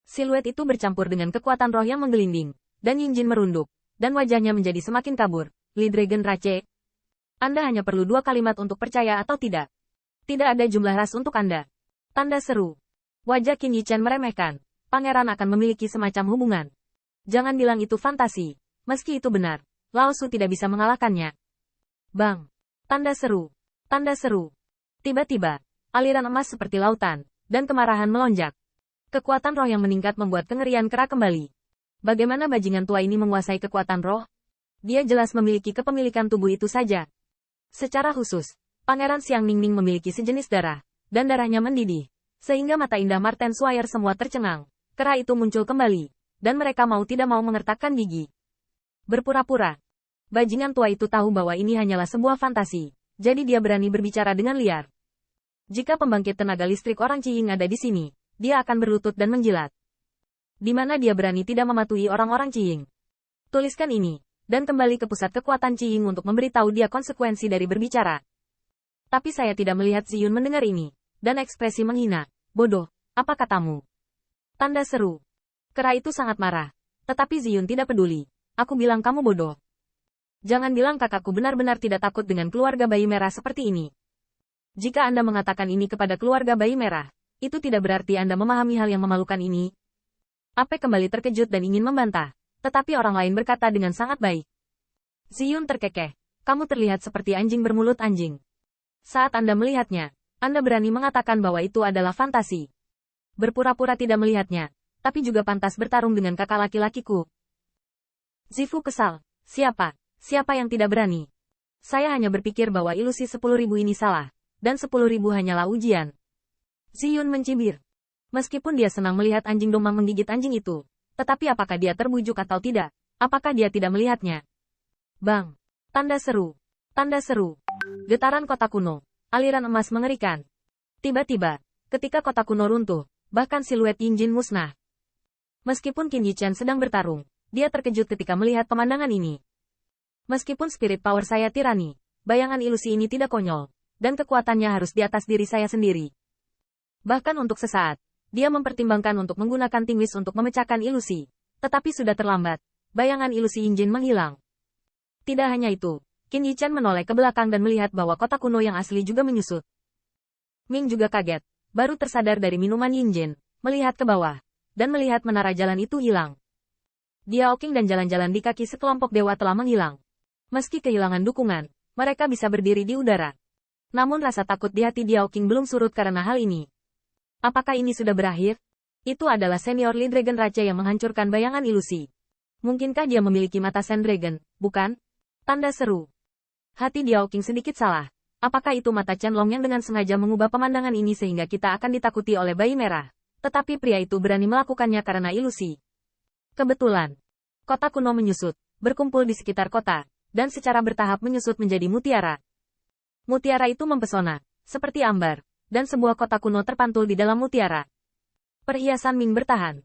Siluet itu bercampur dengan kekuatan roh yang menggelinding, dan Yinjin merunduk, dan wajahnya menjadi semakin kabur. Li Dragon Rache. Anda hanya perlu 2 kalimat untuk percaya atau tidak. Tidak ada jumlah ras untuk Anda. Tanda seru. Wajah Qin Yichen meremehkan. Pangeran akan memiliki semacam hubungan. Jangan bilang itu fantasi. Meski itu benar, Lao Su tidak bisa mengalahkannya. Bang. Tanda seru. Tanda seru. Tiba-tiba, aliran emas seperti lautan, dan kemarahan melonjak. Kekuatan roh yang meningkat membuat kengerian kera kembali. Bagaimana bajingan tua ini menguasai kekuatan roh? Dia jelas memiliki kepemilikan tubuh itu saja. Secara khusus, Pangeran Xiang Ningning memiliki sejenis darah, dan darahnya mendidih, sehingga mata indah Marten Swire semua tercengang. Kera itu muncul kembali, dan mereka mau tidak mau mengertakkan gigi. Berpura-pura. Bajingan tua itu tahu bahwa ini hanyalah sebuah fantasi, jadi dia berani berbicara dengan liar. Jika pembangkit tenaga listrik orang Qiying ada di sini, dia akan berlutut dan menjilat. Di mana dia berani tidak mematuhi orang-orang Qiying. Tuliskan ini, dan kembali ke pusat kekuatan Qiying untuk memberitahu dia konsekuensi dari berbicara. Tapi saya tidak melihat Ziyun mendengar ini, dan ekspresi menghina. Bodoh, apa katamu? Tanda seru. Kera itu sangat marah. Tetapi Ziyun tidak peduli. Aku bilang kamu bodoh. Jangan bilang kakakku benar-benar tidak takut dengan keluarga bayi merah seperti ini. Jika Anda mengatakan ini kepada keluarga bayi merah, itu tidak berarti Anda memahami hal yang memalukan ini. Ape kembali terkejut dan ingin membantah, tetapi orang lain berkata dengan sangat baik. Ziyun terkekeh. Kamu terlihat seperti anjing bermulut anjing. Saat Anda melihatnya, Anda berani mengatakan bahwa itu adalah fantasi. Berpura-pura tidak melihatnya, tapi juga pantas bertarung dengan kakak laki-lakiku. Zifu kesal. Siapa yang tidak berani? Saya hanya berpikir bahwa ilusi 10.000 ini salah, dan 10.000 hanyalah ujian. Ziyun mencibir. Meskipun dia senang melihat anjing domang menggigit anjing itu, tetapi apakah dia terbujuk atau tidak? Apakah dia tidak melihatnya? Bang. Tanda seru. Tanda seru. Getaran kota kuno. Aliran emas mengerikan. Tiba-tiba, ketika kota kuno runtuh, bahkan siluet Yinjin musnah. Meskipun Qin Yichen sedang bertarung, dia terkejut ketika melihat pemandangan ini. Meskipun spirit power saya tirani, bayangan ilusi ini tidak konyol, dan kekuatannya harus di atas diri saya sendiri. Bahkan untuk sesaat, dia mempertimbangkan untuk menggunakan tingwis untuk memecahkan ilusi, tetapi sudah terlambat. Bayangan ilusi Yinjin menghilang. Tidak hanya itu, Qin Yichen menoleh ke belakang dan melihat bahwa kota kuno yang asli juga menyusut. Ming juga kaget, baru tersadar dari minuman Yinjin, melihat ke bawah, dan melihat menara jalan itu hilang. Diao Qing dan jalan-jalan di kaki sekelompok dewa telah menghilang. Meski kehilangan dukungan, mereka bisa berdiri di udara. Namun rasa takut di hati Diao Qing belum surut karena hal ini. Apakah ini sudah berakhir? Itu adalah senior Li Dragon Raja yang menghancurkan bayangan ilusi. Mungkinkah dia memiliki mata Sand Dragon, bukan? Tanda seru. Hati Diao Qing sedikit salah. Apakah itu mata Chen Long yang dengan sengaja mengubah pemandangan ini sehingga kita akan ditakuti oleh bayi merah? Tetapi pria itu berani melakukannya karena ilusi. Kebetulan. Kota kuno menyusut, berkumpul di sekitar kota, dan secara bertahap menyusut menjadi mutiara. Mutiara itu mempesona, seperti ambar, dan sebuah kota kuno terpantul di dalam mutiara. Perhiasan Ming bertahan.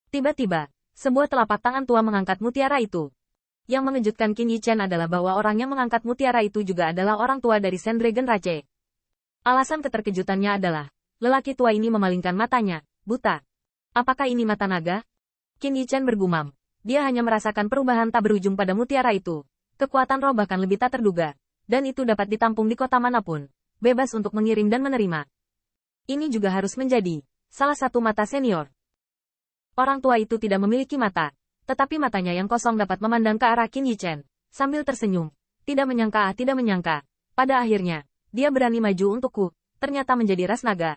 Tiba-tiba, sebuah telapak tangan tua mengangkat mutiara itu. Yang mengejutkan Qin Yichen adalah bahwa orang yang mengangkat mutiara itu juga adalah orang tua dari Sand Dragon Rache. Alasan keterkejutannya adalah, lelaki tua ini memalingkan matanya, buta. Apakah ini mata naga? Qin Yichen bergumam. Dia hanya merasakan perubahan tak berujung pada mutiara itu. Kekuatan roh bahkan lebih tak terduga. Dan itu dapat ditampung di kota manapun. Bebas untuk mengirim dan menerima. Ini juga harus menjadi salah satu mata senior. Orang tua itu tidak memiliki mata. Tetapi matanya yang kosong dapat memandang ke arah Qin Yichen. Sambil tersenyum. Tidak menyangka. Pada akhirnya, dia berani maju untukku. Ternyata menjadi ras naga.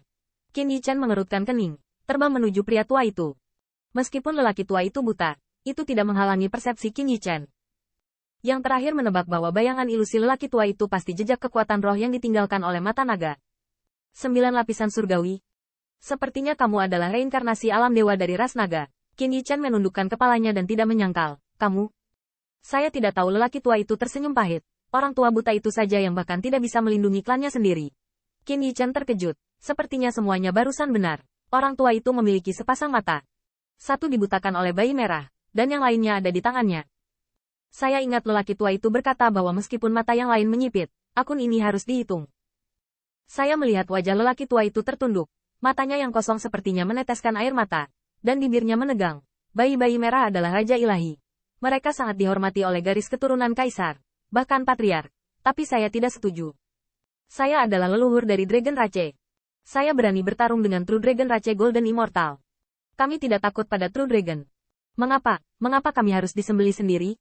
Qin Yichen mengerutkan kening. Terbang menuju pria tua itu. Meskipun lelaki tua itu buta, itu tidak menghalangi persepsi Qin Yichen. Yang terakhir menebak bahwa bayangan ilusi lelaki tua itu pasti jejak kekuatan roh yang ditinggalkan oleh mata naga. 9 lapisan surgawi. Sepertinya kamu adalah reinkarnasi alam dewa dari ras naga. Qin Yichen menundukkan kepalanya dan tidak menyangkal. Kamu? Saya tidak tahu. Lelaki tua itu tersenyum pahit. Orang tua buta itu saja yang bahkan tidak bisa melindungi klannya sendiri. Qin Yichen terkejut. Sepertinya semuanya barusan benar. Orang tua itu memiliki sepasang mata. Satu dibutakan oleh bayi merah, dan yang lainnya ada di tangannya. Saya ingat lelaki tua itu berkata bahwa meskipun mata yang lain menyipit, akun ini harus dihitung. Saya melihat wajah lelaki tua itu tertunduk. Matanya yang kosong sepertinya meneteskan air mata. dan bibirnya menegang. Bayi-bayi merah adalah Raja Ilahi. Mereka sangat dihormati oleh garis keturunan Kaisar, bahkan Patriark. Tapi saya tidak setuju. Saya adalah leluhur dari Dragon Rache. Saya berani bertarung dengan True Dragon Rache Golden Immortal. Kami tidak takut pada True Dragon. Mengapa? Mengapa kami harus disembelih sendiri?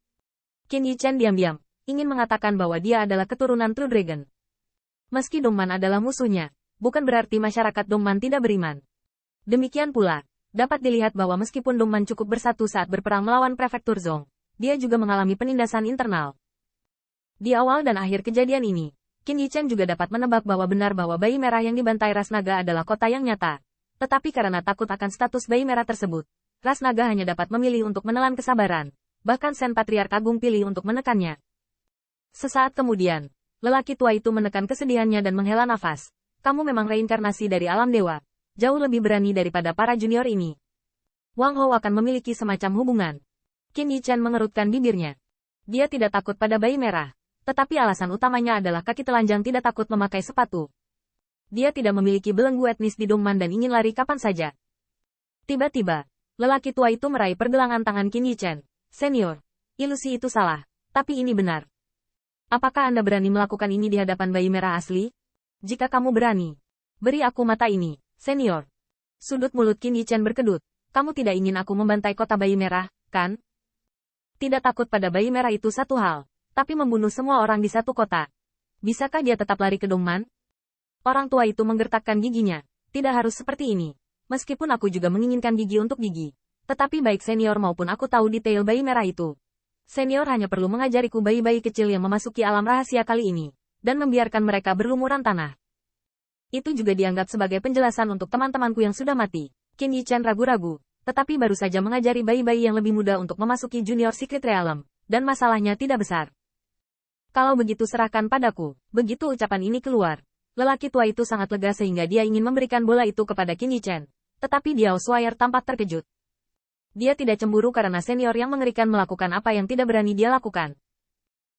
Qin Yichen diam-diam, ingin mengatakan bahwa dia adalah keturunan True Dragon. Meski Dongman adalah musuhnya, bukan berarti masyarakat Dongman tidak beriman. Demikian pula, dapat dilihat bahwa meskipun Dongman cukup bersatu saat berperang melawan Prefektur Zhong, dia juga mengalami penindasan internal. Di awal dan akhir kejadian ini, Qin Yichen juga dapat menebak bahwa benar bahwa bayi merah yang dibantai ras naga adalah kota yang nyata. Tetapi karena takut akan status bayi merah tersebut, ras naga hanya dapat memilih untuk menelan kesabaran. Bahkan Sen Patriark Agung pilih untuk menekannya. Sesaat kemudian, lelaki tua itu menekan kesedihannya dan menghela nafas. Kamu memang reinkarnasi dari alam dewa. Jauh lebih berani daripada para junior ini. Wang Hou akan memiliki semacam hubungan. Qin Yichen mengerutkan bibirnya. Dia tidak takut pada bayi merah. Tetapi alasan utamanya adalah kaki telanjang tidak takut memakai sepatu. Dia tidak memiliki belenggu etnis di Dongman dan ingin lari kapan saja. Tiba-tiba, lelaki tua itu meraih pergelangan tangan Qin Yichen. Senior, ilusi itu salah, tapi ini benar. Apakah Anda berani melakukan ini di hadapan bayi merah asli? Jika kamu berani, beri aku mata ini. Senior. Sudut mulut Qin Yichen berkedut. Kamu tidak ingin aku membantai kota bayi merah, kan? Tidak takut pada bayi merah itu satu hal, tapi membunuh semua orang di satu kota. Bisakah dia tetap lari ke Dongman? Orang tua itu menggertakkan giginya. Tidak harus seperti ini. Meskipun aku juga menginginkan gigi untuk gigi. Tetapi baik senior maupun aku tahu detail bayi merah itu. Senior hanya perlu mengajariku bayi-bayi kecil yang memasuki alam rahasia kali ini, dan membiarkan mereka berlumuran tanah. Itu juga dianggap sebagai penjelasan untuk teman-temanku yang sudah mati. Qin Yichen ragu-ragu, tetapi baru saja mengajari bayi-bayi yang lebih muda untuk memasuki Junior Secret Realm, dan masalahnya tidak besar. Kalau begitu serahkan padaku. Begitu ucapan ini keluar, lelaki tua itu sangat lega sehingga dia ingin memberikan bola itu kepada Qin Yichen. Tetapi Diao Swire tampak terkejut. Dia tidak cemburu karena senior yang mengerikan melakukan apa yang tidak berani dia lakukan.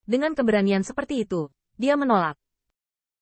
Dengan keberanian seperti itu, dia menolak.